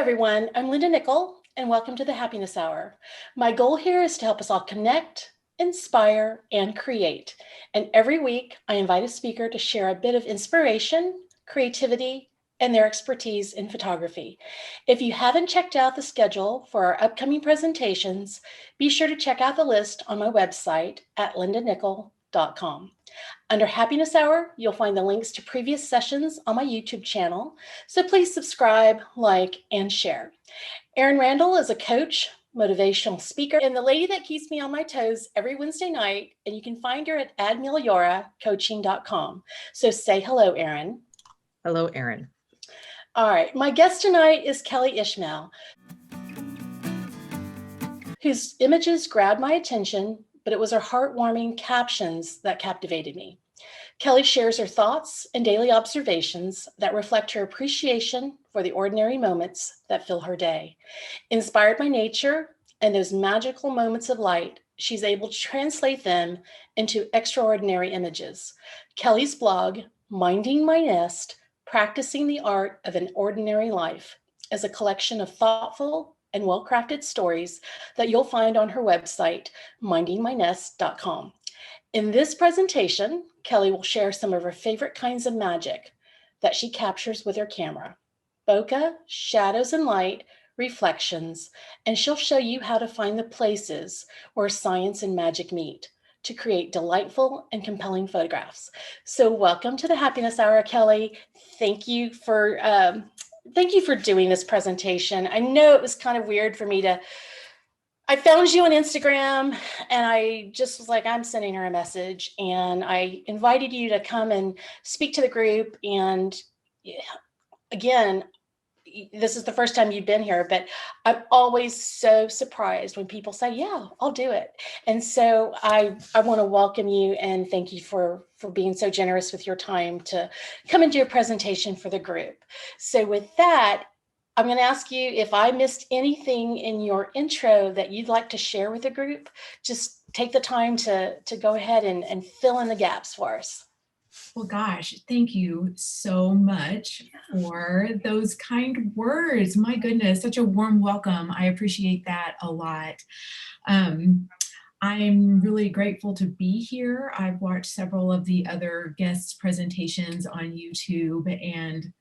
everyone, I'm Linda Nickell, and welcome to the Happiness Hour. My goal here is to help us all connect, inspire, and create. And every week, I invite a speaker to share a bit of inspiration, creativity, and their expertise in photography. If you haven't checked out the schedule for our upcoming presentations, be sure to check out the list on my website at lindanickell.com. Under Happiness Hour, you'll find the links to previous sessions on my YouTube channel, so please subscribe, like, and share. Erin Randall is a coach, motivational speaker, and the lady that keeps me on my toes every Wednesday night, and you can find her at admilioracoaching.com. So say hello, Erin. Hello, Erin. All right, my guest tonight is Kelly Ishmael, whose images grabbed my attention, but it was her heartwarming captions that captivated me. Kelly shares her thoughts and daily observations that reflect her appreciation for the ordinary moments that fill her day. Inspired by nature and those magical moments of light, she's able to translate them into extraordinary images. Kelly's blog, Minding My Nest, Practicing the Art of an Ordinary Life, is a collection of thoughtful and well-crafted stories that you'll find on her website, mindingmynest.com. In this presentation, Kelly will share some of her favorite kinds of magic that she captures with her camera: bokeh, shadows and light, reflections, and she'll show you how to find the places where science and magic meet to create delightful and compelling photographs. So welcome to the Happiness Hour, Kelly. Thank you for doing this presentation. I know it was kind of weird for me I found you on Instagram and I just was like, I'm sending her a message, and I invited you to come and speak to the group. And again, this is the first time you've been here, but I'm always so surprised when people say, yeah, I'll do it. And so I want to welcome you and thank you for being so generous with your time to come and do a presentation for the group. So with that, I'm going to ask you if I missed anything in your intro that you'd like to share with the group. Just take the time to go ahead and fill in the gaps for us. Well, gosh, thank you so much for those kind words. My goodness, such a warm welcome. I appreciate that a lot. I'm really grateful to be here. I've watched several of the other guests' presentations on YouTube, and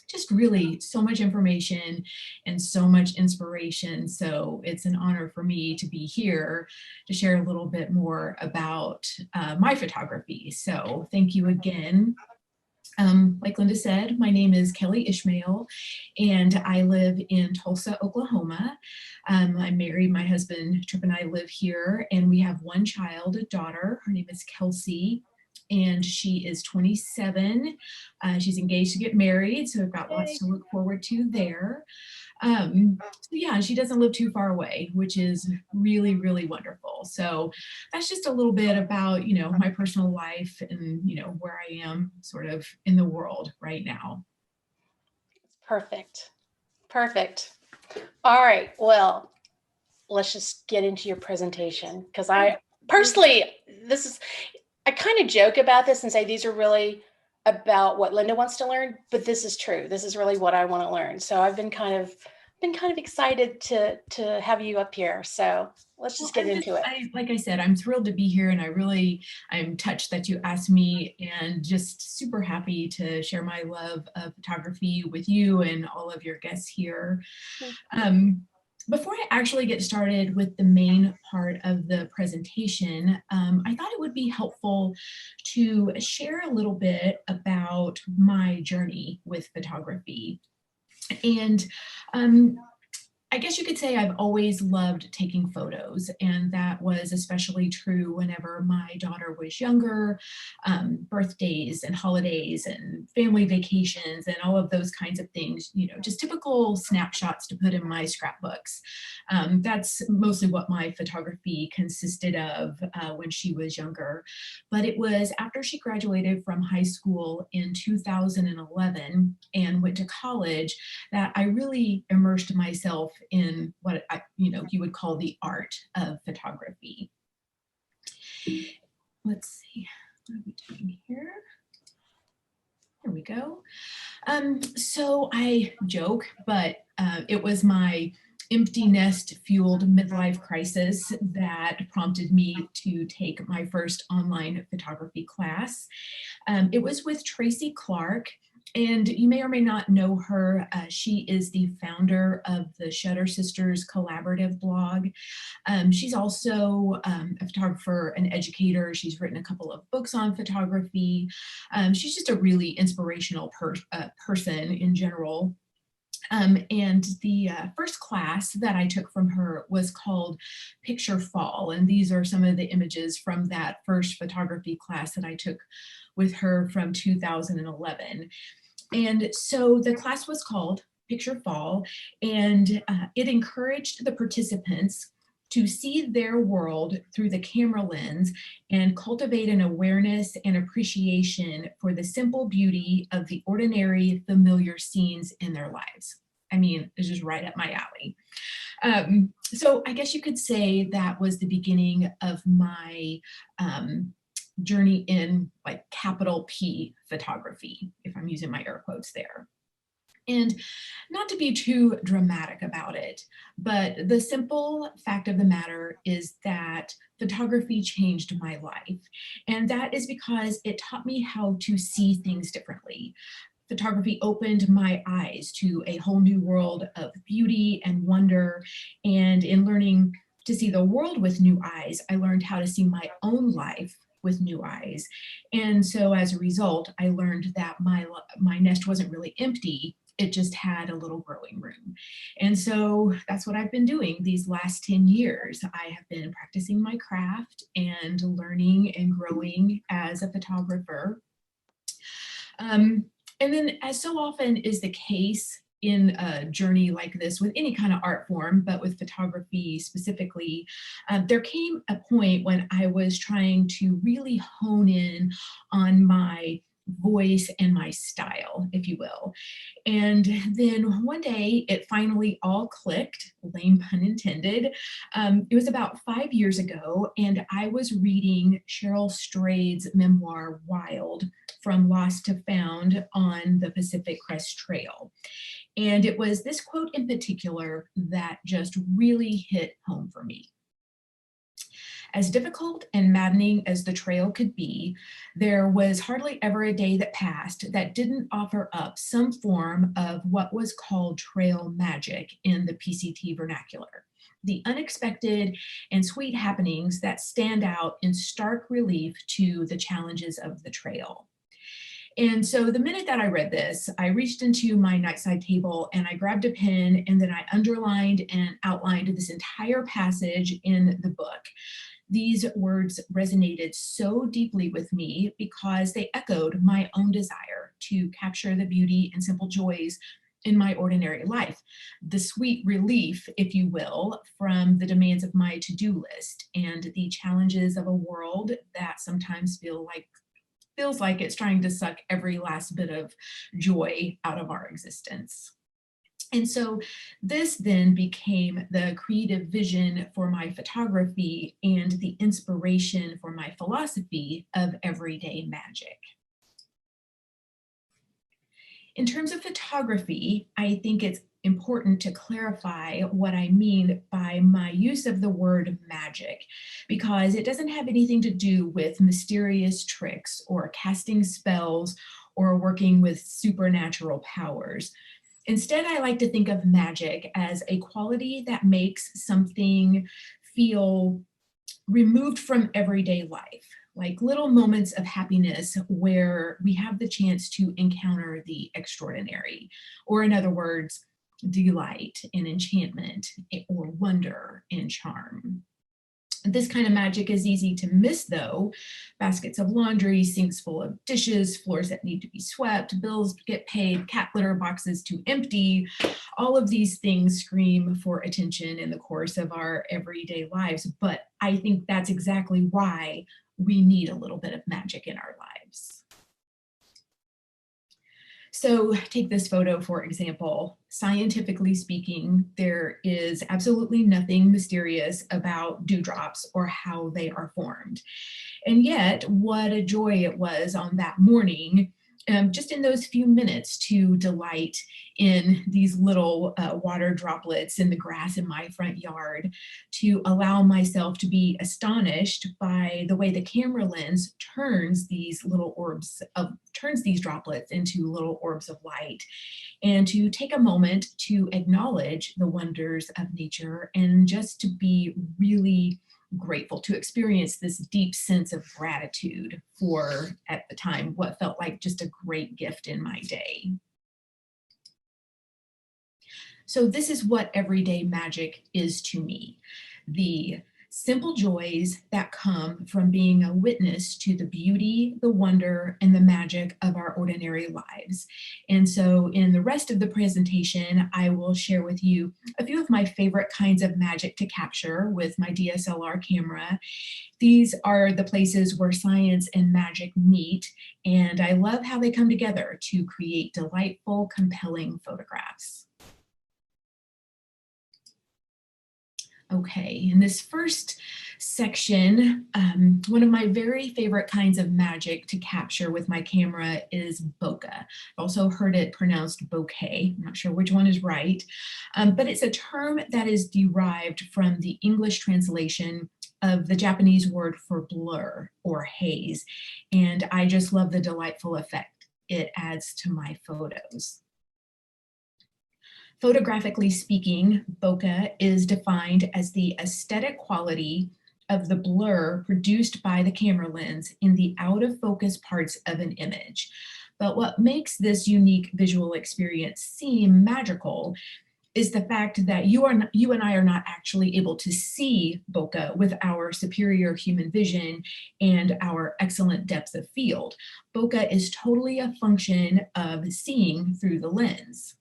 just really so much information and so much inspiration. So it's an honor for me to be here to share a little bit more about my photography. So thank you again. Like Linda said, my name is Kelly Ishmael, and I live in Tulsa, Oklahoma. I'm married. My husband Tripp and I live here, and we have one child, a daughter. Her name is Kelsey, and she is 27. She's engaged to get married, so we've got lots to look forward to there. So yeah, she doesn't live too far away, which is really, really wonderful. So that's just a little bit about, my personal life and, where I am sort of in the world right now. Perfect. Perfect. All right. Well, let's just get into your presentation, because I personally, I kind of joke about this and say these are really about what Linda wants to learn, but this is true. This is really what I want to learn. So I've been kind of excited to have you up here. So let's just get into it. Like I said, I'm thrilled to be here, and I'm touched that you asked me, and just super happy to share my love of photography with you and all of your guests here. Before I actually get started with the main part of the presentation, I thought it would be helpful to share a little bit about my journey with photography. And I guess you could say I've always loved taking photos, and that was especially true whenever my daughter was younger. Birthdays and holidays and family vacations and all of those kinds of things, just typical snapshots to put in my scrapbooks. That's mostly what my photography consisted of when she was younger. But it was after she graduated from high school in 2011 and went to college that I really immersed myself in what you would call the art of photography. Let's see, what are we doing here? There we go. So I joke, but it was my empty nest fueled midlife crisis that prompted me to take my first online photography class. It was with Tracy Clark, and you may or may not know her. She is the founder of the Shutter Sisters collaborative blog. She's also a photographer, an educator. She's written a couple of books on photography. She's just a really inspirational person in general. And the first class that I took from her was called Picture Fall. And these are some of the images from that first photography class that I took with her from 2011. And so the class was called Picture Fall, and it encouraged the participants to see their world through the camera lens and cultivate an awareness and appreciation for the simple beauty of the ordinary, familiar scenes in their lives. I mean, it's just right up my alley. So I guess you could say that was the beginning of my journey in like capital P photography, if I'm using my air quotes there. And not to be too dramatic about it, but the simple fact of the matter is that photography changed my life. And that is because it taught me how to see things differently. Photography opened my eyes to a whole new world of beauty and wonder. And in learning to see the world with new eyes, I learned how to see my own life with new eyes. And so as a result, I learned that my nest wasn't really empty. It just had a little growing room. And so that's what I've been doing these last 10 years. I have been practicing my craft and learning and growing as a photographer. And then, as so often is the case in a journey like this with any kind of art form, but with photography specifically, there came a point when I was trying to really hone in on my voice and my style, if you will. And then one day it finally all clicked, lame pun intended. It was about 5 years ago, and I was reading Cheryl Strayed's memoir, Wild, From Lost to Found on the Pacific Crest Trail. And it was this quote in particular that just really hit home for me. As difficult and maddening as the trail could be, there was hardly ever a day that passed that didn't offer up some form of what was called trail magic in the PCT vernacular. The unexpected and sweet happenings that stand out in stark relief to the challenges of the trail. And so the minute that I read this, I reached into my nightside table and I grabbed a pen, and then I underlined and outlined this entire passage in the book. These words resonated so deeply with me because they echoed my own desire to capture the beauty and simple joys in my ordinary life, the sweet relief, if you will, from the demands of my to-do list and the challenges of a world that sometimes feels like it's trying to suck every last bit of joy out of our existence. And so this then became the creative vision for my photography and the inspiration for my philosophy of everyday magic. In terms of photography, I think it's important to clarify what I mean by my use of the word magic, because it doesn't have anything to do with mysterious tricks or casting spells or working with supernatural powers. Instead, I like to think of magic as a quality that makes something feel removed from everyday life, like little moments of happiness where we have the chance to encounter the extraordinary, or in other words, delight and enchantment or wonder and charm. This kind of magic is easy to miss though. Baskets of laundry, sinks full of dishes, floors that need to be swept, bills get paid, cat litter boxes to empty. All of these things scream for attention in the course of our everyday lives. But I think that's exactly why we need a little bit of magic in our lives. So take this photo, for example. Scientifically speaking, there is absolutely nothing mysterious about dewdrops or how they are formed. And yet, what a joy it was on that morning just in those few minutes to delight in these little water droplets in the grass in my front yard, to allow myself to be astonished by the way the camera lens turns these turns these droplets into little orbs of light, and to take a moment to acknowledge the wonders of nature and just to be really grateful, to experience this deep sense of gratitude for, at the time, what felt like just a great gift in my day. So this is what everyday magic is to me: the simple joys that come from being a witness to the beauty, the wonder, and the magic of our ordinary lives. And so in the rest of the presentation, I will share with you a few of my favorite kinds of magic to capture with my DSLR camera. These are the places where science and magic meet, and I love how they come together to create delightful, compelling photographs. Okay, in this first section, one of my very favorite kinds of magic to capture with my camera is bokeh. I've also heard it pronounced bokeh. I'm not sure which one is right, but it's a term that is derived from the English translation of the Japanese word for blur or haze. And I just love the delightful effect it adds to my photos. Photographically speaking, bokeh is defined as the aesthetic quality of the blur produced by the camera lens in the out of focus parts of an image. But what makes this unique visual experience seem magical is the fact that you and I are not actually able to see bokeh with our superior human vision and our excellent depth of field. Bokeh is totally a function of seeing through the lens.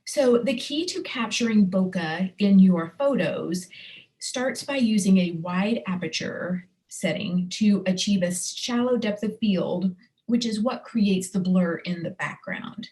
So the key to capturing bokeh in your photos starts by using a wide aperture setting to achieve a shallow depth of field, which is what creates the blur in the background.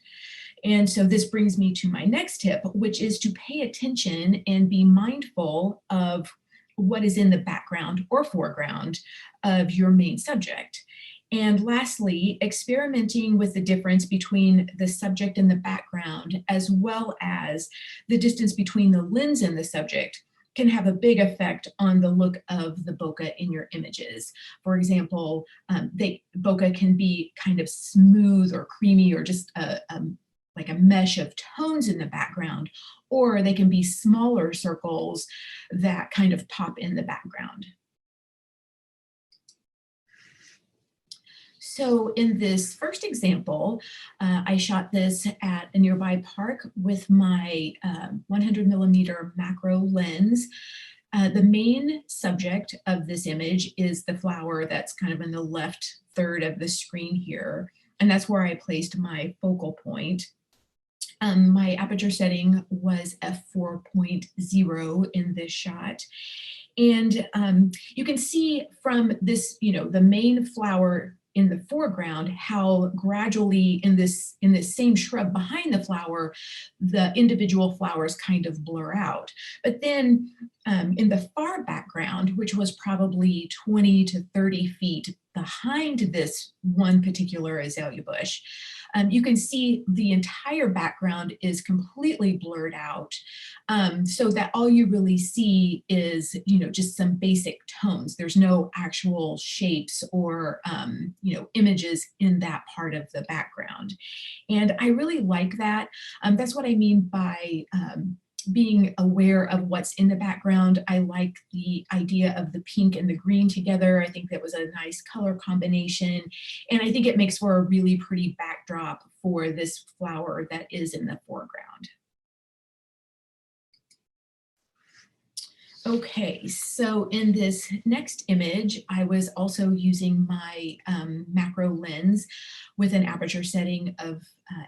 And so this brings me to my next tip, which is to pay attention and be mindful of what is in the background or foreground of your main subject. And lastly, experimenting with the difference between the subject and the background, as well as the distance between the lens and the subject, can have a big effect on the look of the bokeh in your images. For example, bokeh can be kind of smooth or creamy or just like a mesh of tones in the background, or they can be smaller circles that kind of pop in the background. So in this first example, I shot this at a nearby park with my 100mm macro lens. The main subject of this image is the flower that's kind of in the left third of the screen here, and that's where I placed my focal point. My aperture setting was f4.0 in this shot. And you can see from this, the main flower in the foreground, how gradually in this same shrub behind the flower, the individual flowers kind of blur out. But then in the far background, which was probably 20 to 30 feet behind this one particular azalea bush, you can see the entire background is completely blurred out, so that all you really see is, just some basic tones. There's no actual shapes or, images in that part of the background. And I really like that. That's what I mean by being aware of what's in the background. I like the idea of the pink and the green together. I think that was a nice color combination. And I think it makes for a really pretty backdrop for this flower that is in the foreground. Okay, so in this next image, I was also using my macro lens with an aperture setting of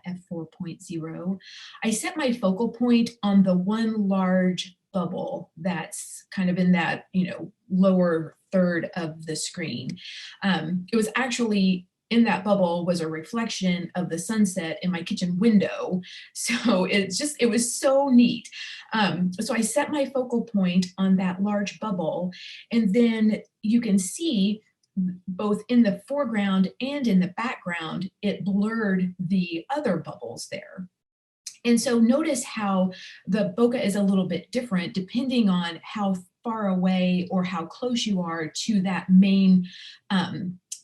f4.0. I set my focal point on the one large bubble that's kind of in that, lower third of the screen. It was actually in that bubble was a reflection of the sunset in my kitchen window. So it was so neat. So I set my focal point on that large bubble, and then you can see both in the foreground and in the background, it blurred the other bubbles there. And so notice how the bokeh is a little bit different depending on how far away or how close you are to that main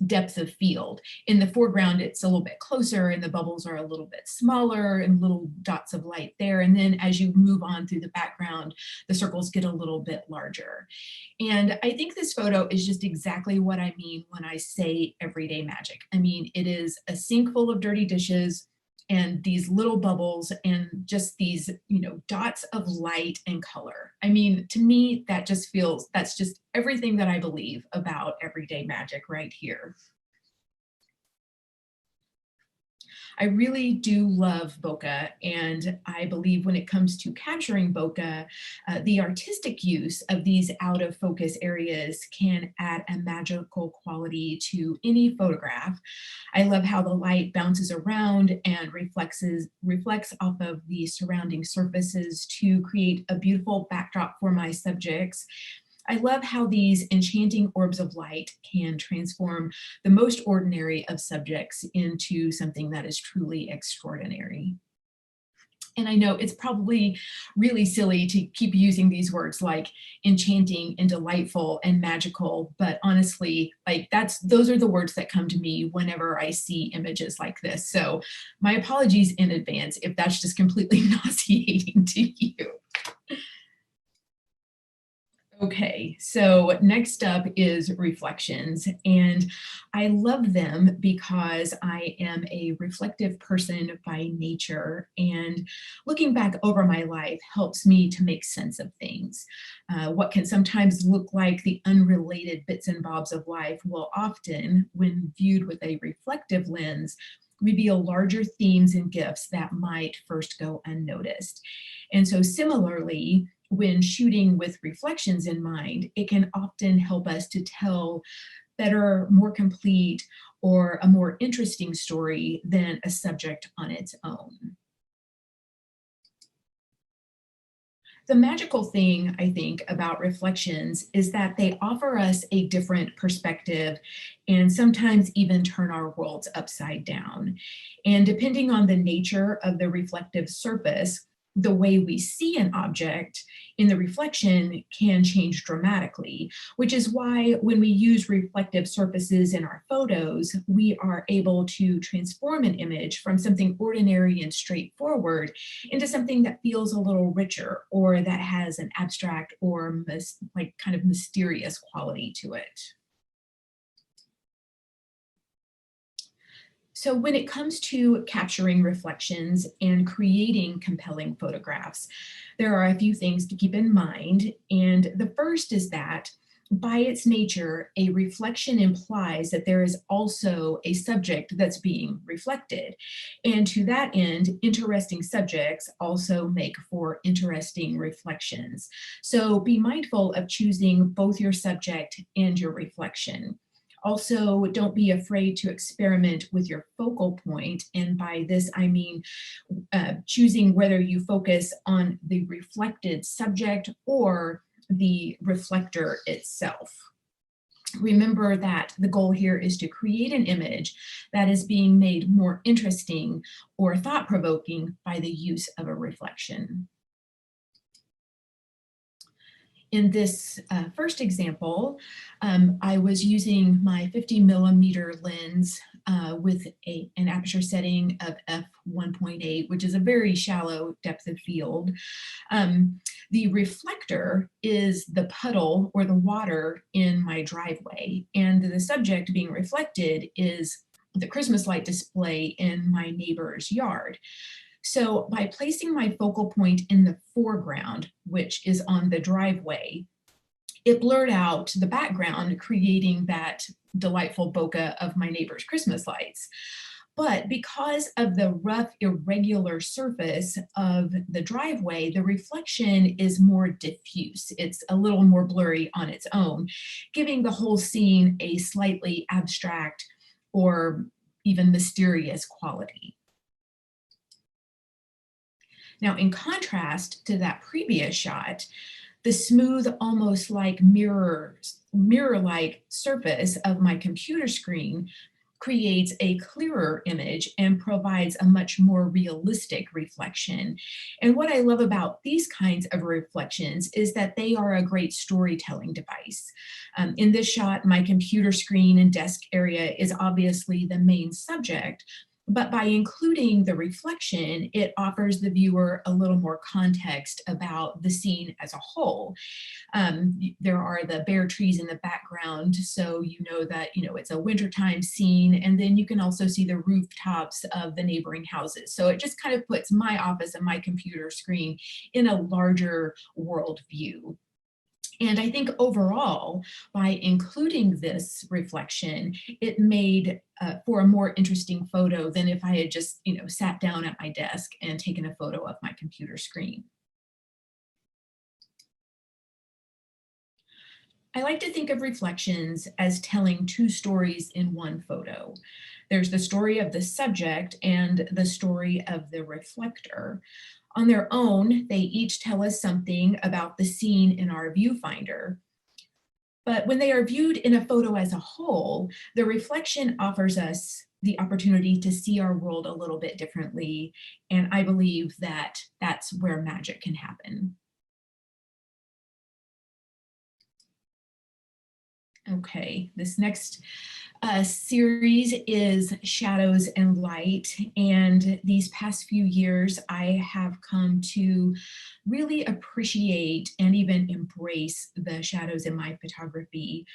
depth of field. In the foreground, it's a little bit closer and the bubbles are a little bit smaller and little dots of light there. And then as you move on through the background, the circles get a little bit larger. And I think this photo is just exactly what I mean when I say everyday magic. I mean, it is a sink full of dirty dishes and these little bubbles and just these, you know, dots of light and color. I mean, to me, that just feels, that's just everything that I believe about everyday magic right here. I really do love bokeh, and I believe when it comes to capturing bokeh, the artistic use of these out of focus areas can add a magical quality to any photograph. I love how the light bounces around and reflects off of the surrounding surfaces to create a beautiful backdrop for my subjects. I love how these enchanting orbs of light can transform the most ordinary of subjects into something that is truly extraordinary. And I know it's probably really silly to keep using these words like enchanting and delightful and magical, but honestly, like those are the words that come to me whenever I see images like this. So my apologies in advance if that's just completely nauseating to you. Okay, so next up is reflections, and I love them because I am a reflective person by nature, and looking back over my life helps me to make sense of things. What can sometimes look like the unrelated bits and bobs of life will often, when viewed with a reflective lens, reveal larger themes and gifts that might first go unnoticed. And so similarly, when shooting with reflections in mind, it can often help us to tell better, more complete, or a more interesting story than a subject on its own. The magical thing, I think, about reflections is that they offer us a different perspective and sometimes even turn our worlds upside down. And depending on the nature of the reflective surface, the way we see an object in the reflection can change dramatically, which is why when we use reflective surfaces in our photos, we are able to transform an image from something ordinary and straightforward into something that feels a little richer or that has an abstract or like kind of mysterious quality to it. So when it comes to capturing reflections and creating compelling photographs, there are a few things to keep in mind. And the first is that by its nature, a reflection implies that there is also a subject that's being reflected. And to that end, interesting subjects also make for interesting reflections. So be mindful of choosing both your subject and your reflection. Also, don't be afraid to experiment with your focal point. And by this, I mean choosing whether you focus on the reflected subject or the reflector itself. Remember that the goal here is to create an image that is being made more interesting or thought-provoking by the use of a reflection. In this first example, I was using my 50mm lens with an aperture setting of f1.8, which is a very shallow depth of field. The reflector is the puddle or the water in my driveway, and the subject being reflected is the Christmas light display in my neighbor's yard. So by placing my focal point in the foreground, which is on the driveway, it blurred out the background, creating that delightful bokeh of my neighbor's Christmas lights. But because of the rough, irregular surface of the driveway, the reflection is more diffuse. It's a little more blurry on its own, giving the whole scene a slightly abstract or even mysterious quality. Now, in contrast to that previous shot, The smooth, almost like mirror-like surface of my computer screen creates a clearer image and provides a much more realistic reflection. And what I love about these kinds of reflections is that they are a great storytelling device. In this shot, my computer screen and desk area is obviously the main subject, but by including the reflection, it offers the viewer a little more context about the scene as a whole. There are the bare trees in the background, so you know that it's a wintertime scene, and then you can also see the rooftops of the neighboring houses. So it just kind of puts my office and my computer screen in a larger world view. And I think overall, by including this reflection, it made for a more interesting photo than if I had just, sat down at my desk and taken a photo of my computer screen. I like to think of reflections as telling two stories in one photo. There's the story of the subject and the story of the reflector. On their own, they each tell us something about the scene in our viewfinder. But when they are viewed in a photo as a whole, the reflection offers us the opportunity to see our world a little bit differently. And I believe that that's where magic can happen. Okay, this next series is Shadows and Light, and these past few years I have come to really appreciate and even embrace the shadows in my photography.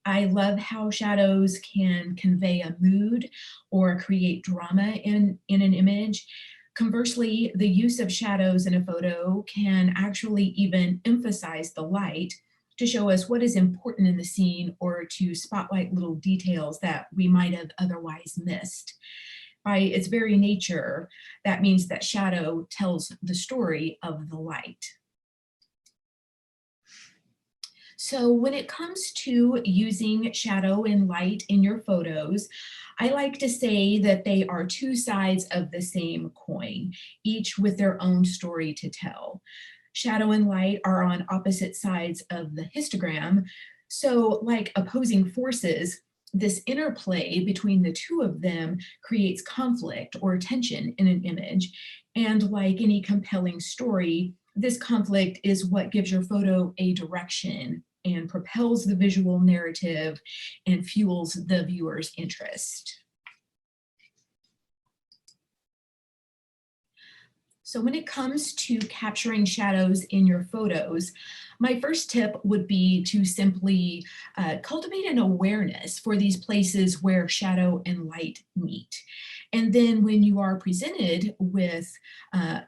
I love how shadows can convey a mood or create drama in an image. Conversely, the use of shadows in a photo can actually even emphasize the light to show us what is important in the scene or to spotlight little details that we might have otherwise missed. By its very nature, that means that shadow tells the story of the light. So when it comes to using shadow and light in your photos, I like to say that they are two sides of the same coin, each with their own story to tell. Shadow and light are on opposite sides of the histogram. So like opposing forces, this interplay between the two of them creates conflict or tension in an image. And like any compelling story, this conflict is what gives your photo a direction and propels the visual narrative and fuels the viewer's interest. So when it comes to capturing shadows in your photos, my first tip would be to simply cultivate an awareness for these places where shadow and light meet. And then when you are presented with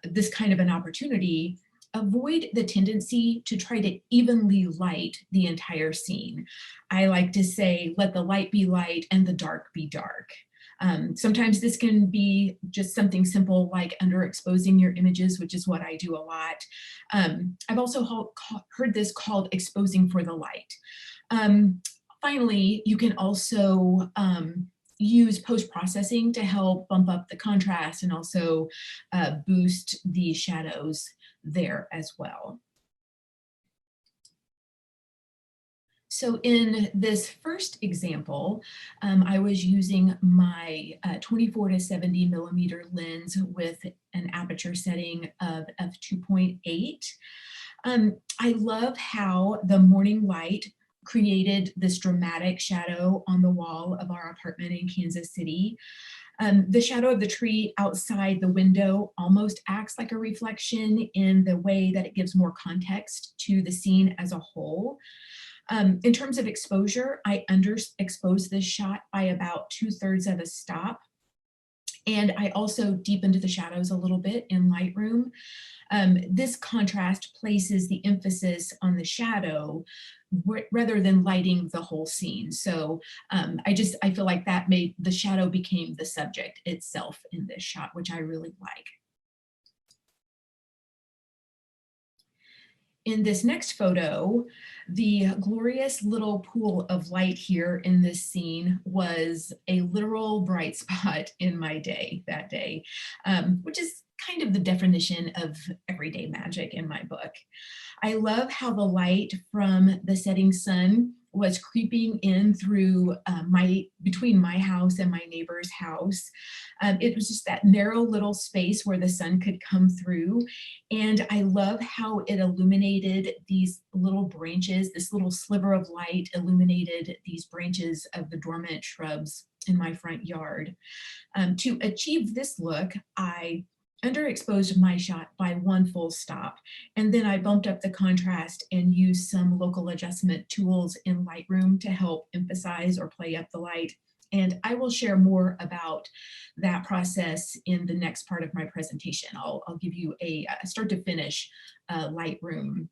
this kind of an opportunity, avoid the tendency to try to evenly light the entire scene. I like to say, let the light be light and the dark be dark. Sometimes this can be just something simple like underexposing your images, which is what I do a lot. I've also heard this called exposing for the light. Finally, you can also use post-processing to help bump up the contrast and also boost the shadows there as well. So in this first example, I was using my 24 to 70 millimeter lens with an aperture setting of f2.8. I love how the morning light created this dramatic shadow on the wall of our apartment in Kansas City. The shadow of the tree outside the window almost acts like a reflection in the way that it gives more context to the scene as a whole. In terms of exposure, I underexposed this shot by about 2/3 of a stop. And I also deepened the shadows a little bit in Lightroom. This contrast places the emphasis on the shadow rather than lighting the whole scene. So I feel like that made the shadow became the subject itself in this shot, which I really like. in this next photo, the glorious little pool of light here in this scene was a literal bright spot in my day that day, which is kind of the definition of everyday magic in my book. I love how the light from the setting sun was creeping in through between my house and my neighbor's house. It was just that narrow little space where the sun could come through. And I love how it illuminated these little branches, this little sliver of light illuminated these branches of the dormant shrubs in my front yard. To achieve this look, I underexposed my shot by one full stop. And then I bumped up the contrast and used some local adjustment tools in Lightroom to help emphasize or play up the light. And I will share more about that process in the next part of my presentation. I'll give you a start to finish Lightroom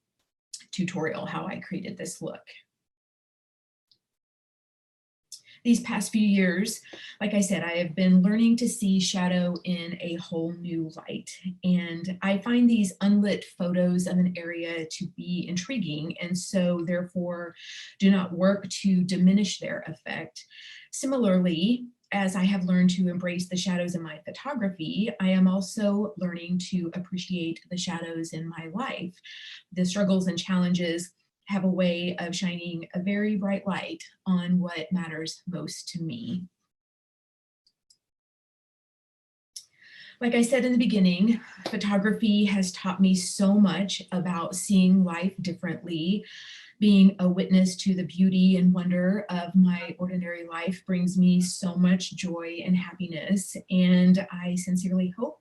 tutorial, how I created this look. These past few years, like I said, I have been learning to see shadow in a whole new light. And I find these unlit photos of an area to be intriguing, and so therefore do not work to diminish their effect. Similarly, as I have learned to embrace the shadows in my photography, I am also learning to appreciate the shadows in my life. The struggles and challenges have a way of shining a very bright light on what matters most to me. Like I said in the beginning, photography has taught me so much about seeing life differently. Being a witness to the beauty and wonder of my ordinary life brings me so much joy and happiness. And I sincerely hope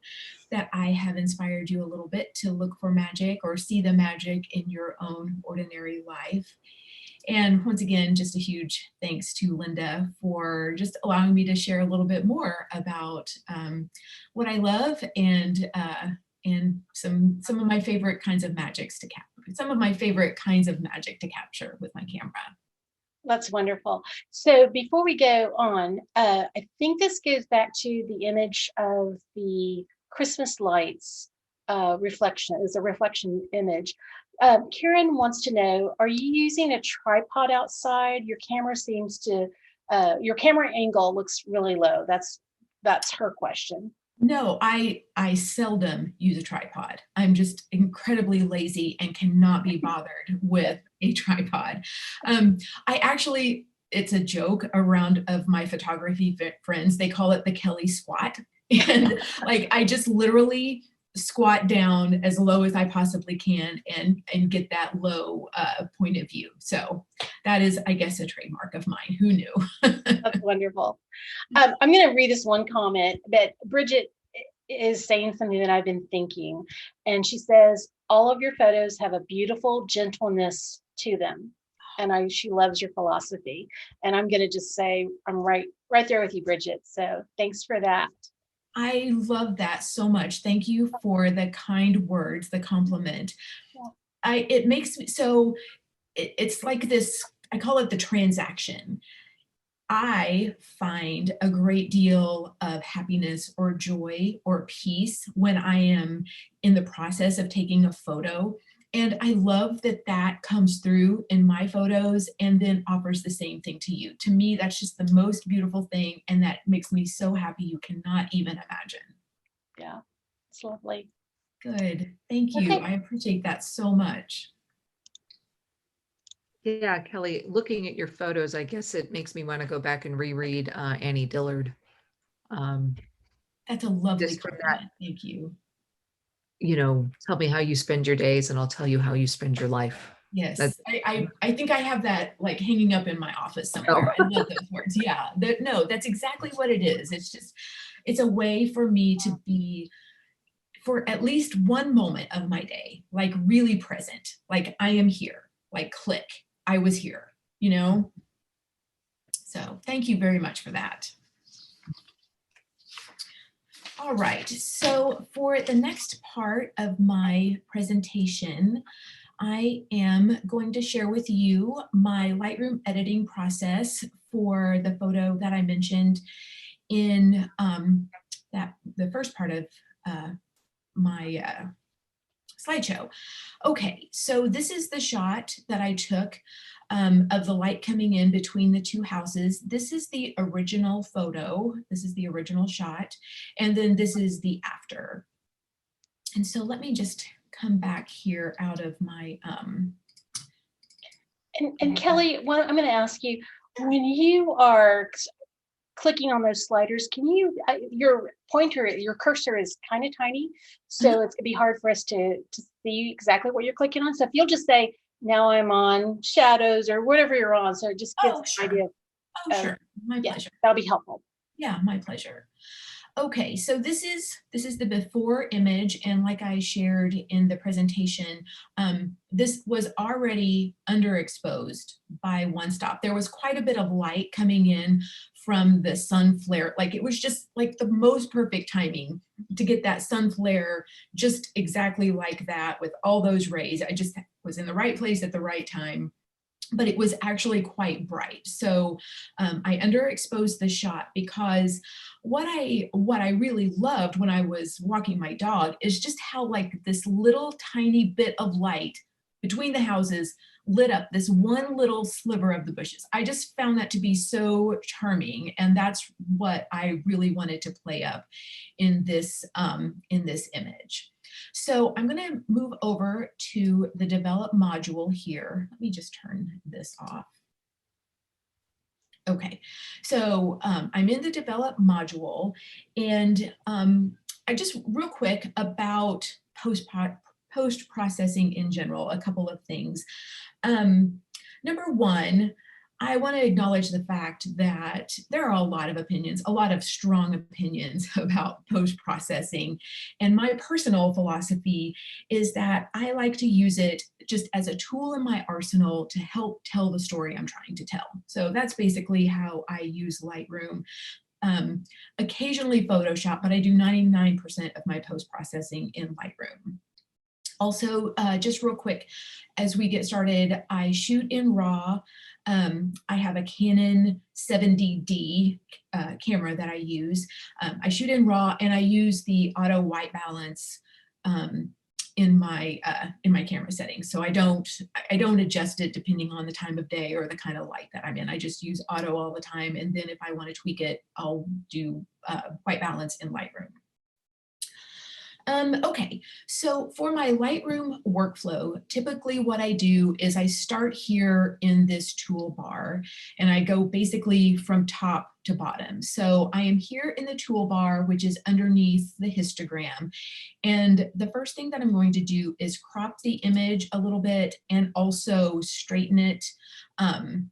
that I have inspired you a little bit to look for magic or see the magic in your own ordinary life. And once again, just a huge thanks to Linda for just allowing me to share a little bit more about what I love and some of my favorite kinds of magics to capture. Some of my favorite kinds of magic to capture with my camera. That's wonderful. So before we go on, I think this goes back to the image of the Christmas lights reflection. It's a reflection image. Karen wants to know, are you using a tripod outside? Your camera seems to, your camera angle looks really low. That's her question. No, I seldom use a tripod. I'm just incredibly lazy and cannot be bothered with a tripod. I actually, it's a joke around of my photography friends. They call it the Kelly squat. And like, I just literally squat down as low as I possibly can and get that low point of view. So that is, I guess, a trademark of mine. Who knew? That's wonderful. I'm going to read this one comment that Bridget is saying something that I've been thinking. And she says, all of your photos have a beautiful gentleness to them. And she loves your philosophy. And I'm going to just say, I'm right there with you, Bridget. So thanks for that. I love that so much. Thank you for the kind words, the compliment. Yeah. It makes me, so it's like this, I call it the transaction. I find a great deal of happiness or joy or peace when I am in the process of taking a photo. And I love that that comes through in my photos and then offers the same thing to you. To me, that's just the most beautiful thing. And that makes me so happy you cannot even imagine. Yeah, it's lovely. Good. Thank you. Okay. I appreciate that so much. Yeah, Kelly, looking at your photos, I guess it makes me want to go back and reread Annie Dillard. That's a lovely compliment. Thank you. You know, tell me how you spend your days and I'll tell you how you spend your life. Yes, I think I have that like hanging up in my office somewhere. Oh. I love those words. Yeah, no, that's exactly what it is. It's just, it's a way for me to be, for at least one moment of my day, like really present, like I am here, like click, I was here, you know? So thank you very much for that. All right, so for the next part of my presentation, I am going to share with you my Lightroom editing process for the photo that I mentioned in the first part of my slideshow. Okay, so this is the shot that I took of the light coming in between the two houses. This is the original photo. This is the original shot. And then this is the after. And so let me just come back here out of my And Kelly, I'm going to ask you, when you are clicking on those sliders, can you, your pointer, your cursor is kind of tiny, so it's gonna be hard for us to see exactly what you're clicking on. So if you'll just say, now I'm on shadows or whatever you're on, so it just gives an idea. Sure, my pleasure. That'll be helpful. Yeah, my pleasure. Okay, so this is the before image, and like I shared in the presentation, this was already underexposed by one stop. There was quite a bit of light coming in from the sun flare. Like, it was just like the most perfect timing to get that sun flare just exactly like that with all those rays. I just was in the right place at the right time. But it was actually quite bright. So I underexposed the shot because what I really loved when I was walking my dog is just how, like, this little tiny bit of light between the houses lit up this one little sliver of the bushes. I just found that to be so charming, and that's what I really wanted to play up in this image. So I'm going to move over to the develop module here. Let me just turn this off. Okay, so I'm in the develop module, and I just real quick about post-processing in general, a couple of things. Number one, I want to acknowledge the fact that there are a lot of opinions, a lot of strong opinions about post-processing. And my personal philosophy is that I like to use it just as a tool in my arsenal to help tell the story I'm trying to tell. So that's basically how I use Lightroom. Occasionally Photoshop, but I do 99% of my post-processing in Lightroom. Also, just real quick, as we get started, I shoot in RAW. I have a Canon 70D camera that I use. I shoot in RAW, and I use the auto white balance in my camera settings. So I don't adjust it depending on the time of day or the kind of light that I'm in. I just use auto all the time, and then if I want to tweak it, I'll do white balance in Lightroom. Okay, so for my Lightroom workflow, typically what I do is I start here in this toolbar, and I go basically from top to bottom. So I am here in the toolbar, which is underneath the histogram. And the first thing that I'm going to do is crop the image a little bit and also straighten it. My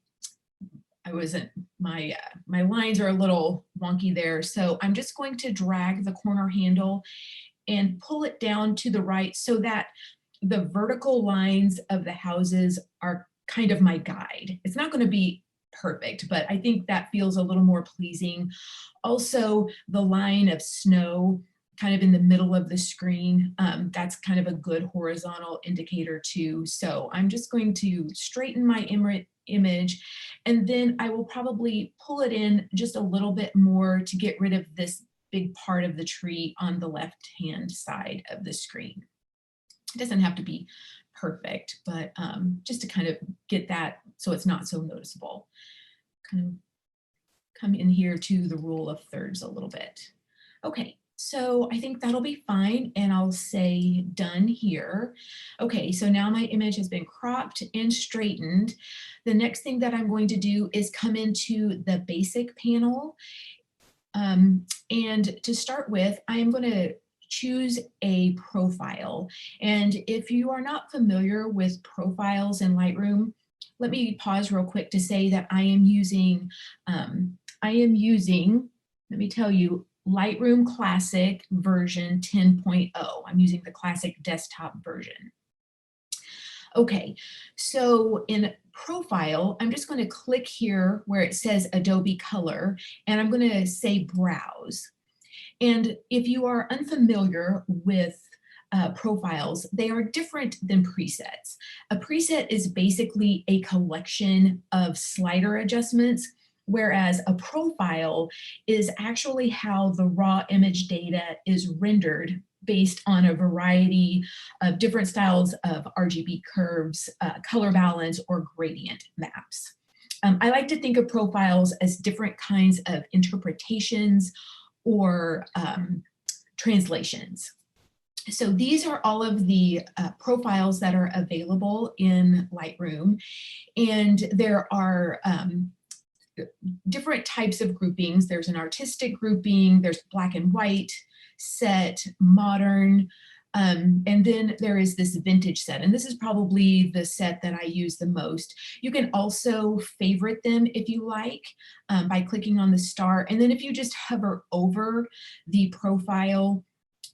lines are a little wonky there. So I'm just going to drag the corner handle and pull it down to the right so that the vertical lines of the houses are kind of my guide. It's not going to be perfect, but I think that feels a little more pleasing. Also, the line of snow kind of in the middle of the screen, that's kind of a good horizontal indicator too. So I'm just going to straighten my image, and then I will probably pull it in just a little bit more to get rid of this big part of the tree on the left-hand side of the screen. It doesn't have to be perfect, but just to kind of get that so it's not so noticeable. Kind of come in here to the rule of thirds a little bit. Okay, so I think that'll be fine, and I'll say done here. Okay, so now my image has been cropped and straightened. The next thing that I'm going to do is come into the basic panel. And to start with, I'm going to choose a profile. And if you are not familiar with profiles in Lightroom, let me pause real quick to say that I am using, let me tell you, Lightroom Classic version 10.0. I'm using the Classic desktop version. Okay, so in profile, I'm just going to click here where it says Adobe Color, and I'm going to say Browse. And if you are unfamiliar with profiles, they are different than presets. A preset is basically a collection of slider adjustments, whereas a profile is actually how the raw image data is rendered based on a variety of different styles of RGB curves, color balance, or gradient maps. I like to think of profiles as different kinds of interpretations or translations. So these are all of the profiles that are available in Lightroom, and there are different types of groupings. There's an artistic grouping, there's black and white, set, modern, and then there is this vintage set, and this is probably the set that I use the most. You can also favorite them if you like by clicking on the star, and then if you just hover over the profile,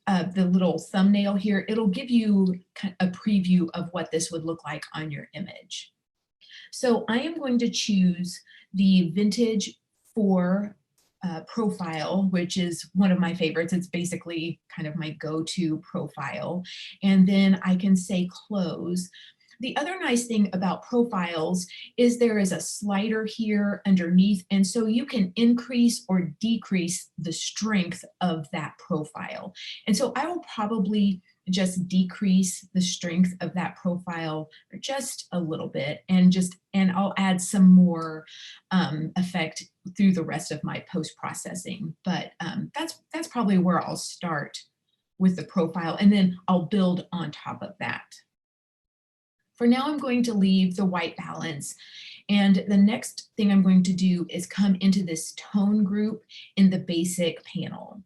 the little thumbnail here, it'll give you a preview of what this would look like on your image. So I am going to choose the vintage 4 profile, which is one of my favorites. It's basically kind of my go-to profile. And then I can say close. The other nice thing about profiles is there is a slider here underneath, and so you can increase or decrease the strength of that profile. And so I will probably just decrease the strength of that profile just a little bit, and I'll add some more effect through the rest of my post-processing. But that's probably where I'll start with the profile, and then I'll build on top of that. For now, I'm going to leave the white balance. And the next thing I'm going to do is come into this tone group in the basic panel.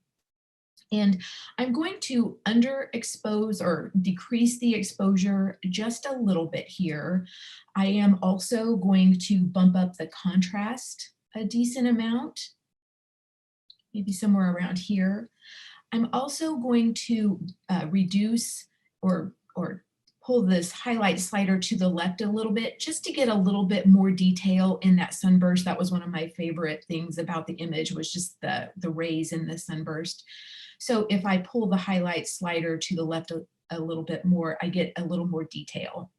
And I'm going to underexpose or decrease the exposure just a little bit here. I am also going to bump up the contrast a decent amount, maybe somewhere around here. I'm also going to reduce or pull this highlight slider to the left a little bit, just to get a little bit more detail in that sunburst. That was one of my favorite things about the image, was just the rays in the sunburst. So if I pull the highlight slider to the left a little bit more, I get a little more detail.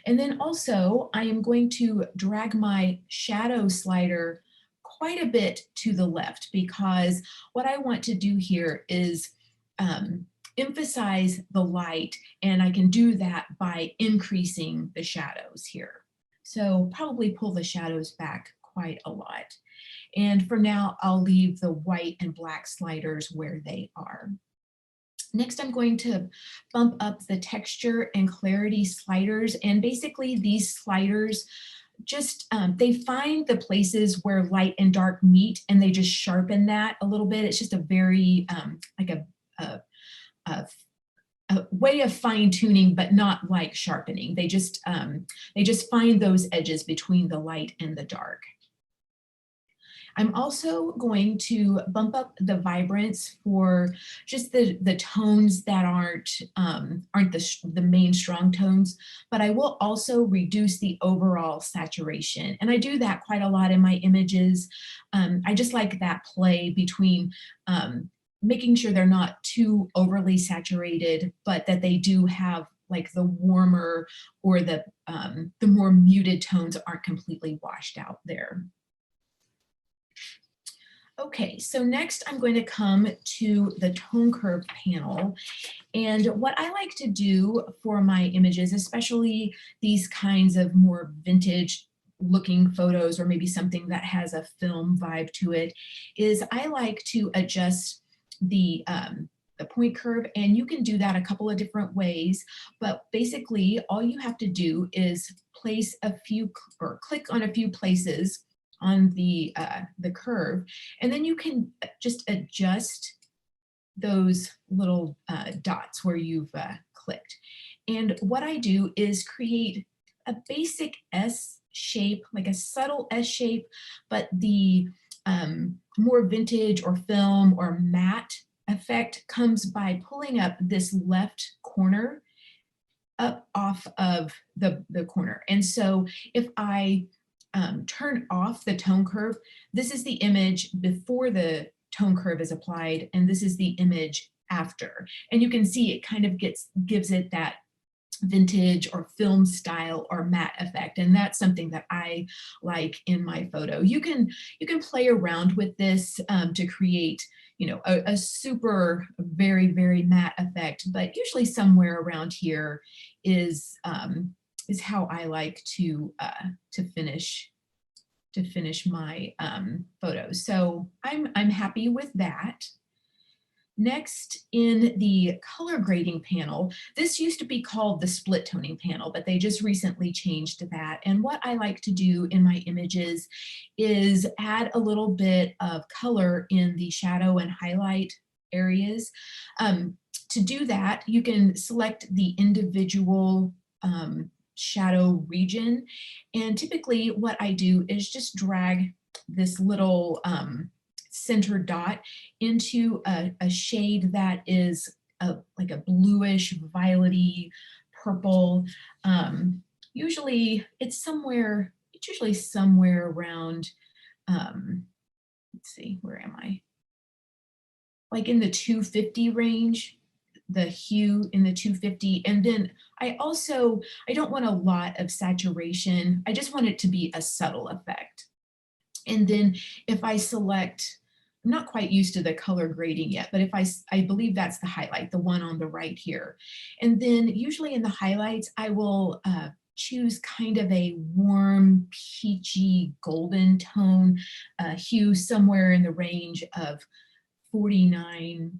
And then also I am going to drag my shadow slider quite a bit to the left, because what I want to do here is emphasize the light, and I can do that by increasing the shadows here. So probably pull the shadows back quite a lot. And for now, I'll leave the white and black sliders where they are. Next, I'm going to bump up the texture and clarity sliders. And basically these sliders just, they find the places where light and dark meet, and they just sharpen that a little bit. It's just a very, like a way of fine tuning, but not like sharpening. They just find those edges between the light and the dark. I'm also going to bump up the vibrance for just the tones that aren't the main strong tones, but I will also reduce the overall saturation. And I do that quite a lot in my images. I just like that play between making sure they're not too overly saturated, but that they do have like the warmer or the more muted tones aren't completely washed out there. Okay, so next I'm going to come to the tone curve panel. And what I like to do for my images, especially these kinds of more vintage looking photos, or maybe something that has a film vibe to it, is I like to adjust the point curve, and you can do that a couple of different ways, but basically all you have to do is place a few or click on a few places on the curve, and then you can just adjust those little dots where you've clicked. And what I do is create a basic S shape, like a subtle S shape, but the more vintage or film or matte effect comes by pulling up this left corner up off of the corner. And so if I turn off the tone curve, this is the image before the tone curve is applied, and this is the image after. And you can see it kind of gives it that vintage or film style or matte effect, and that's something that I like in my photo. You can play around with this to create, you know, a super very matte effect, but usually somewhere around here is how I like to finish my photos. So I'm happy with that. Next, in the color grading panel, this used to be called the split toning panel, but they just recently changed that. And what I like to do in my images is add a little bit of color in the shadow and highlight areas. To do that, you can select the individual shadow region. And typically what I do is just drag this little center dot into a shade that is like a bluish, violet-y purple. Usually it's usually somewhere around, let's see, where am I? Like in the 250 range, the hue in the 250. And then I don't want a lot of saturation. I just want it to be a subtle effect. And then if I select, I'm not quite used to the color grading yet, but if I believe that's the highlight, the one on the right here. And then usually in the highlights, I will choose kind of a warm, peachy, golden tone hue, somewhere in the range of 49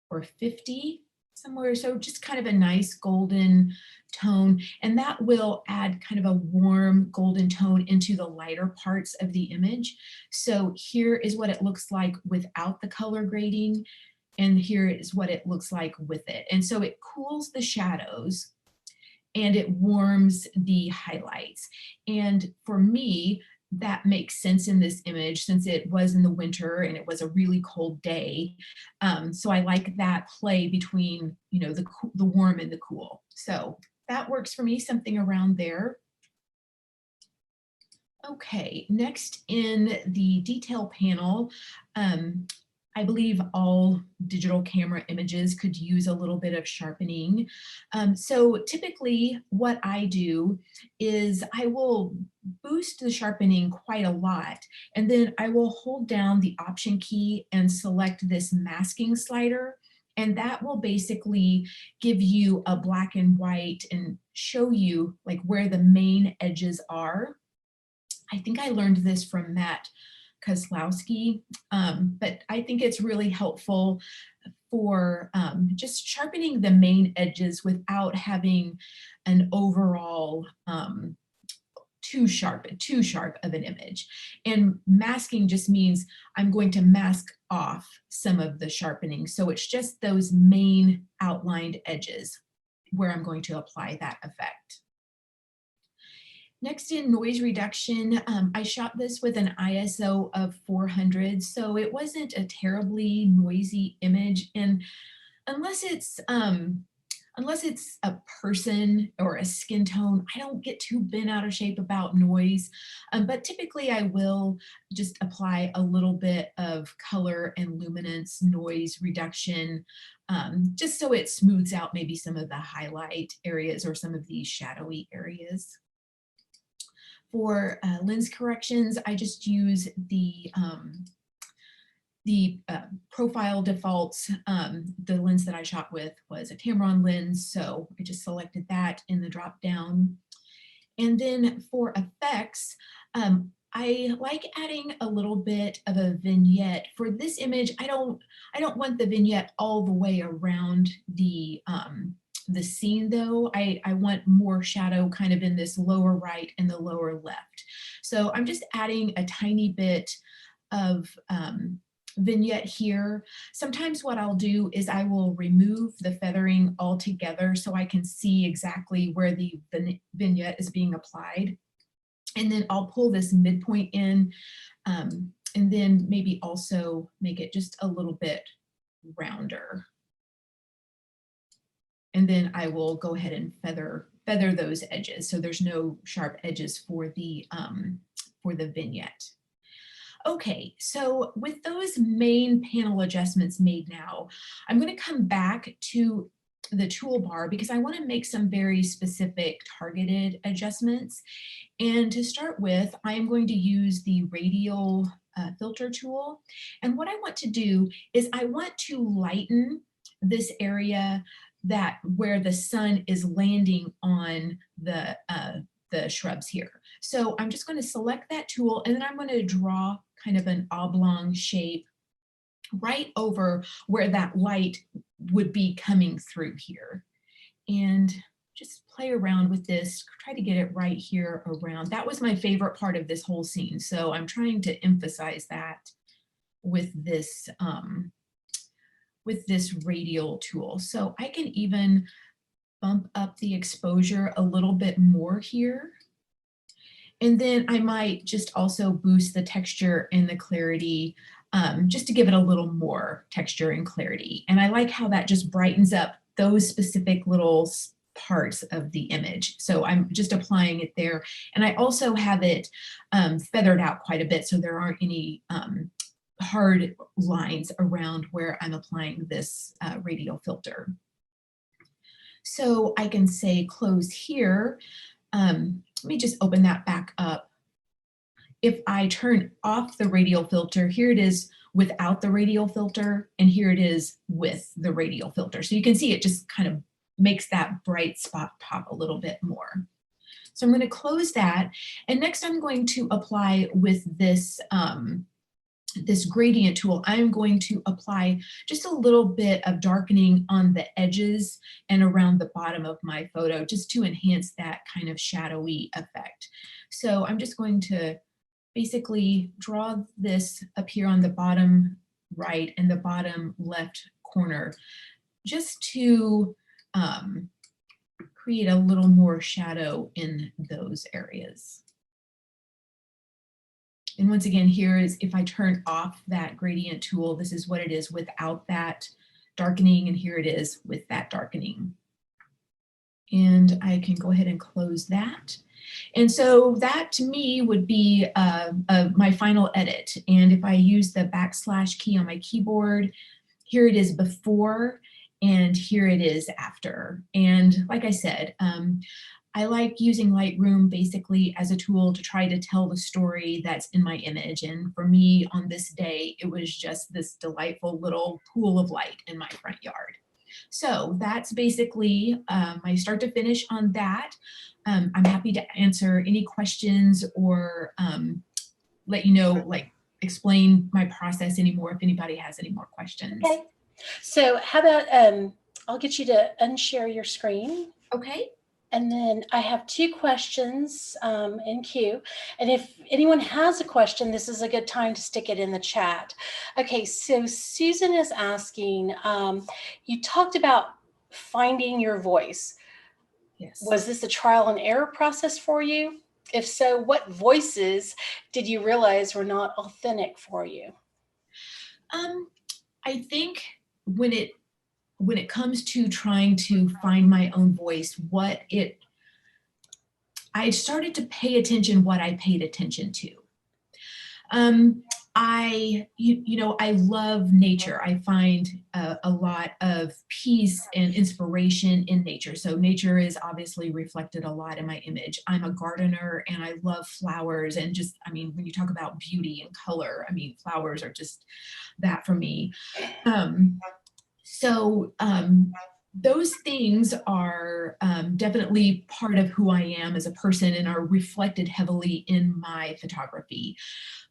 or 50, somewhere. So just kind of a nice golden tone, and that will add kind of a warm golden tone into the lighter parts of the image. So here is what it looks like without the color grading, and here is what it looks like with it. And so it cools the shadows and it warms the highlights. And for me, that makes sense in this image since it was in the winter and it was a really cold day. So I like that play between, you know, the warm and the cool. So that works for me, something around there. Okay, next in the detail panel, I believe all digital camera images could use a little bit of sharpening. So typically what I do is I will boost the sharpening quite a lot, and then I will hold down the Option key and select this masking slider. And that will basically give you a black and white and show you like where the main edges are. I think I learned this from Matt Kozlowski, but I think it's really helpful for just sharpening the main edges without having an overall too sharp of an image. And masking just means I'm going to mask off some of the sharpening. So it's just those main outlined edges where I'm going to apply that effect. Next, in noise reduction, I shot this with an ISO of 400, so it wasn't a terribly noisy image. And unless it's a person or a skin tone, I don't get too bent out of shape about noise. But typically I will just apply a little bit of color and luminance noise reduction, just so it smooths out maybe some of the highlight areas or some of these shadowy areas. For lens corrections, I just use the profile defaults. The lens that I shot with was a Tamron lens, so I just selected that in the drop down. And then for effects, I like adding a little bit of a vignette. For this image, I don't want the vignette all the way around the scene though. I want more shadow kind of in this lower right and the lower left. So I'm just adding a tiny bit of vignette here. Sometimes what I'll do is I will remove the feathering altogether so I can see exactly where the vignette is being applied. And then I'll pull this midpoint in, and then maybe also make it just a little bit rounder. And then I will go ahead and feather those edges so there's no sharp edges for the vignette. Okay, so with those main panel adjustments made now, I'm going to come back to the toolbar because I want to make some very specific targeted adjustments. And to start with, I am going to use the Radial filter tool. And what I want to do is I want to lighten this area that where the sun is landing on the shrubs here. So I'm just going to select that tool and then I'm going to draw kind of an oblong shape right over where that light would be coming through here. And just play around with this, try to get it right here around. That was my favorite part of this whole scene. So I'm trying to emphasize that with this radial tool. So I can even bump up the exposure a little bit more here. And then I might just also boost the texture and the clarity just to give it a little more texture and clarity. And I like how that just brightens up those specific little parts of the image. So I'm just applying it there. And I also have it feathered out quite a bit so there aren't any hard lines around where I'm applying this radial filter. So I can say close here. Let me just open that back up. If I turn off the radial filter, here it is without the radial filter, and here it is with the radial filter. So you can see it just kind of makes that bright spot pop a little bit more. So I'm going to close that. And next I'm going to apply with this, this gradient tool, I'm going to apply just a little bit of darkening on the edges and around the bottom of my photo, just to enhance that kind of shadowy effect. So I'm just going to basically draw this up here on the bottom right and the bottom left corner, just to create a little more shadow in those areas. And once again, here is if I turn off that gradient tool, this is what it is without that darkening, and here it is with that darkening. And I can go ahead and close that. And so that to me would be my final edit. And if I use the # key on my keyboard, here it is before and here it is after. And like I said, I like using Lightroom basically as a tool to try to tell the story that's in my image. And for me on this day, it was just this delightful little pool of light in my front yard. So that's basically my start to finish on that. I'm happy to answer any questions or let you know, like explain my process anymore if anybody has any more questions. Okay. So how about I'll get you to unshare your screen. Okay. And then I have 2 questions in queue. And if anyone has a question, this is a good time to stick it in the chat. Okay, so Susan is asking, you talked about finding your voice. Yes. Was this a trial and error process for you? If so, what voices did you realize were not authentic for you? I think when it comes to trying to find my own voice, I started to pay attention what I paid attention to. I love nature. I find a lot of peace and inspiration in nature. So nature is obviously reflected a lot in my image. I'm a gardener and I love flowers, and just, I mean, when you talk about beauty and color, I mean, flowers are just that for me. Those things are definitely part of who I am as a person and are reflected heavily in my photography.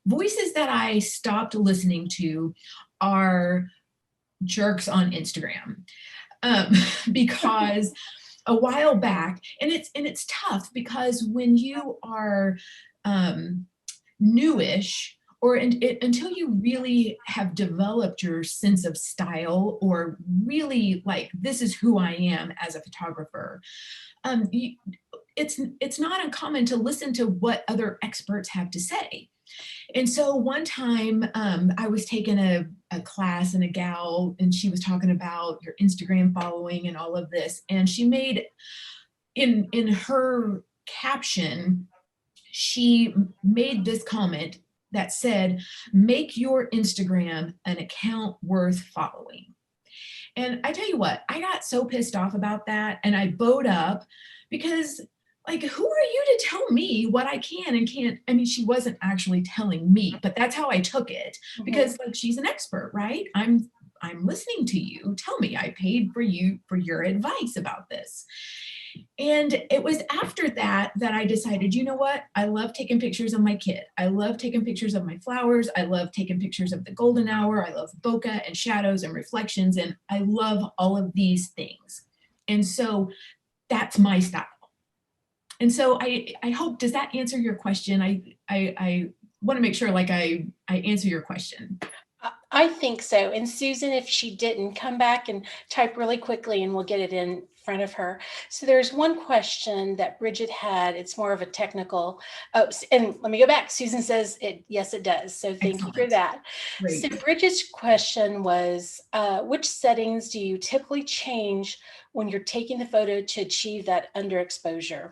Voices that I stopped listening to are jerks on Instagram, because a while back, and it's tough because when you are newish, or until you really have developed your sense of style, or really like, this is who I am as a photographer, it's not uncommon to listen to what other experts have to say. And so one time I was taking a class, and a gal, and she was talking about your Instagram following and all of this. And she made, in her caption, she made this comment that said, make your Instagram an account worth following. And I tell you what, I got so pissed off about that, and I bowed up because, like, who are you to tell me what I can and can't? I mean, she wasn't actually telling me, but that's how I took it, because like, she's an expert, right? I'm listening to you. Tell me, I paid for you for your advice about this. And it was after that that I decided, you know what? I love taking pictures of my kid. I love taking pictures of my flowers. I love taking pictures of the golden hour. I love bokeh and shadows and reflections. And I love all of these things. And so that's my style. And so I hope, does that answer your question? I want to make sure like I answer your question. I think so. And Susan, if she didn't, come back and type really quickly and we'll get it in front of her. So there's one question that Bridget had. It's more of a technical, and let me go back. Susan says yes, it does. So thank you for that. Great. So Bridget's question was, which settings do you typically change when you're taking the photo to achieve that underexposure?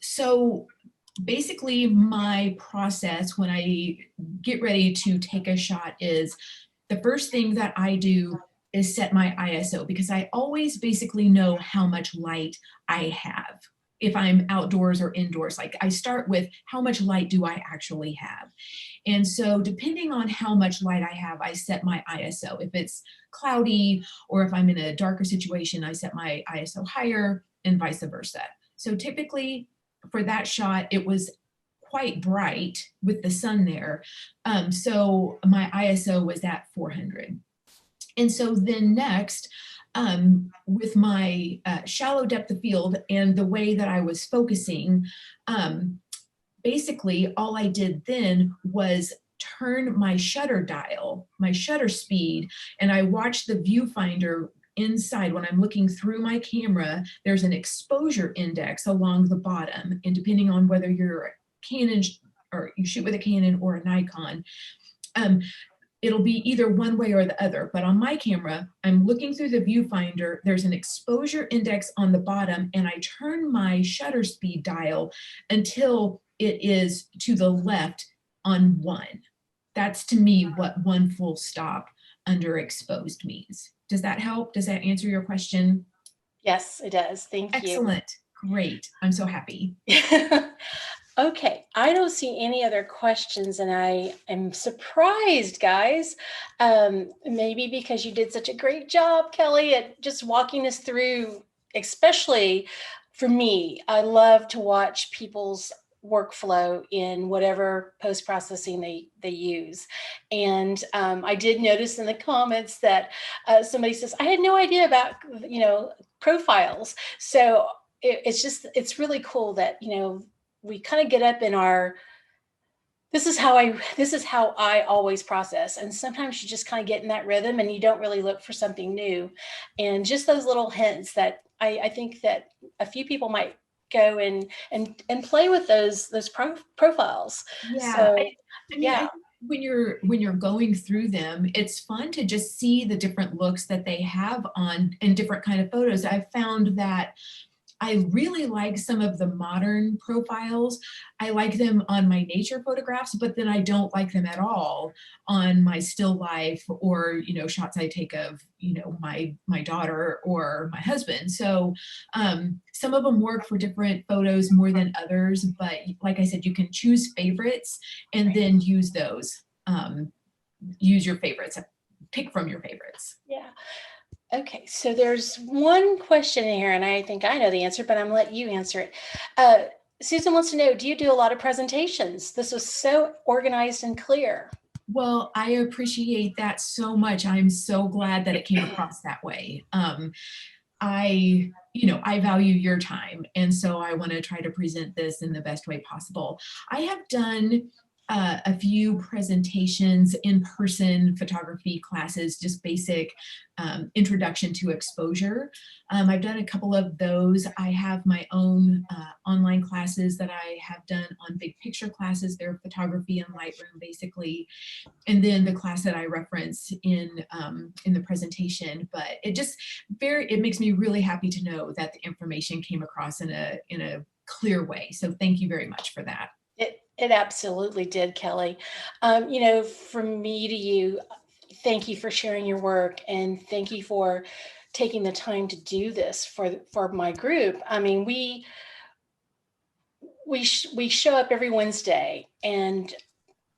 So basically my process when I get ready to take a shot is, the first thing that I do is set my ISO, because I always basically know how much light I have. If I'm outdoors or indoors, like I start with how much light do I actually have? And so depending on how much light I have, I set my ISO. If it's cloudy or if I'm in a darker situation, I set my ISO higher and vice versa. So typically for that shot, it was quite bright with the sun there. So my ISO was at 400. And so then next, with my shallow depth of field and the way that I was focusing, basically all I did then was turn my shutter dial, my shutter speed, and I watched the viewfinder inside. When I'm looking through my camera, there's an exposure index along the bottom. And depending on whether you're a Canon or you shoot with a Canon or a Nikon, it'll be either one way or the other. But on my camera, I'm looking through the viewfinder, there's an exposure index on the bottom, and I turn my shutter speed dial until it is to the left on 1. That's to me what 1 full stop underexposed means. Does that help? Does that answer your question? Yes, it does. Thank you. Excellent. Great. I'm so happy. Okay, I don't see any other questions, and I am surprised, guys. Maybe because you did such a great job, Kelly, at just walking us through, especially for me. I love to watch people's workflow in whatever post-processing they use. And I did notice in the comments that somebody says, I had no idea about, profiles. So it's really cool that, we kind of get up in this is how I always process. And sometimes you just kind of get in that rhythm and you don't really look for something new. And just those little hints that I think that a few people might go and play with those profiles. Yeah. So, I think when you're going through them, it's fun to just see the different looks that they have on in different kind of photos. I've found that I really like some of the modern profiles. I like them on my nature photographs, but then I don't like them at all on my still life or, shots I take of, my daughter or my husband. So some of them work for different photos more than others, but like I said, you can choose favorites and then use those. Use your favorites, pick from your favorites. Yeah. Okay, so there's one question here, and I think I know the answer, but I'm gonna let you answer it. Susan wants to know, do you do a lot of presentations? This was so organized and clear. Well, I appreciate that so much. I'm so glad that it came across that way. I value your time, and so I want to try to present this in the best way possible. I have done a few presentations, in-person photography classes, just basic introduction to exposure. I've done a couple of those. I have my own online classes that I have done on big picture classes. They're photography and Lightroom, basically. And then the class that I reference in the presentation. But it makes me really happy to know that the information came across in a clear way. So thank you very much for that. It absolutely did, Kelly. From me to you, thank you for sharing your work, and thank you for taking the time to do this for my group. I mean, we show up every Wednesday, and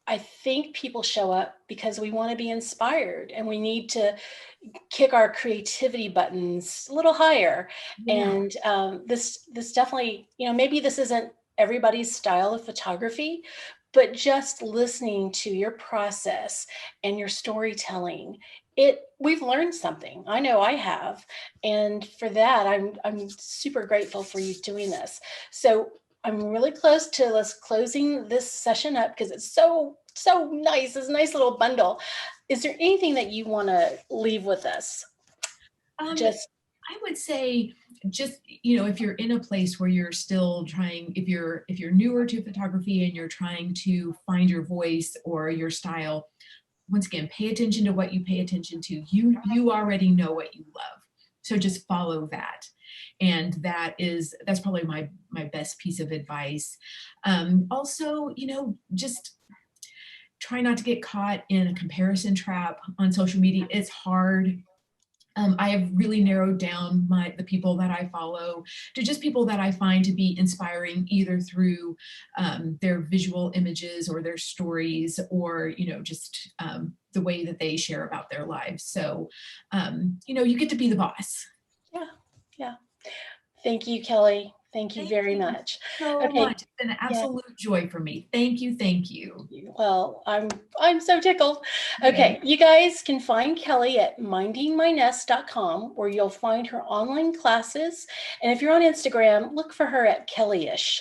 I think people show up because we want to be inspired, and we need to kick our creativity buttons a little higher. Yeah. And this definitely, maybe this isn't everybody's style of photography, but just listening to your process and your storytelling, we've learned something. I know I have, and for that, I'm super grateful for you doing this. So I'm really close to us closing this session up because it's so nice. It's a nice little bundle. Is there anything that you want to leave with us? Just I would say, just, if you're in a place where you're still trying, if you're newer to photography and you're trying to find your voice or your style, once again, pay attention to what you pay attention to. You already know what you love, so just follow that. And that's probably my best piece of advice. Also, just try not to get caught in a comparison trap on social media. It's hard. I have really narrowed down the people that I follow to just people that I find to be inspiring, either through their visual images or their stories, or just the way that they share about their lives. So you get to be the boss. Yeah. Thank you, Kelly. Thank you Thank very you much. so Okay. much. It's been an absolute joy for me. Thank you. Thank you. Well, I'm so tickled. Okay, you guys can find Kelly at mindingmynest.com, where you'll find her online classes. And if you're on Instagram, look for her at Kellyish.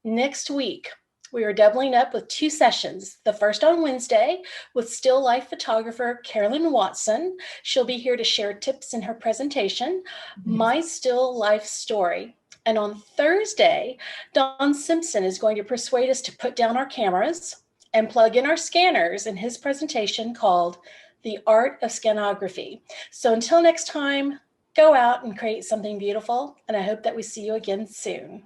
Next week, we are doubling up with 2 sessions. The first on Wednesday with still life photographer Carolyn Watson. She'll be here to share tips in her presentation, My Still Life Story. And on Thursday, Don Simpson is going to persuade us to put down our cameras and plug in our scanners in his presentation called The Art of Skenography. So until next time, go out and create something beautiful, and I hope that we see you again soon.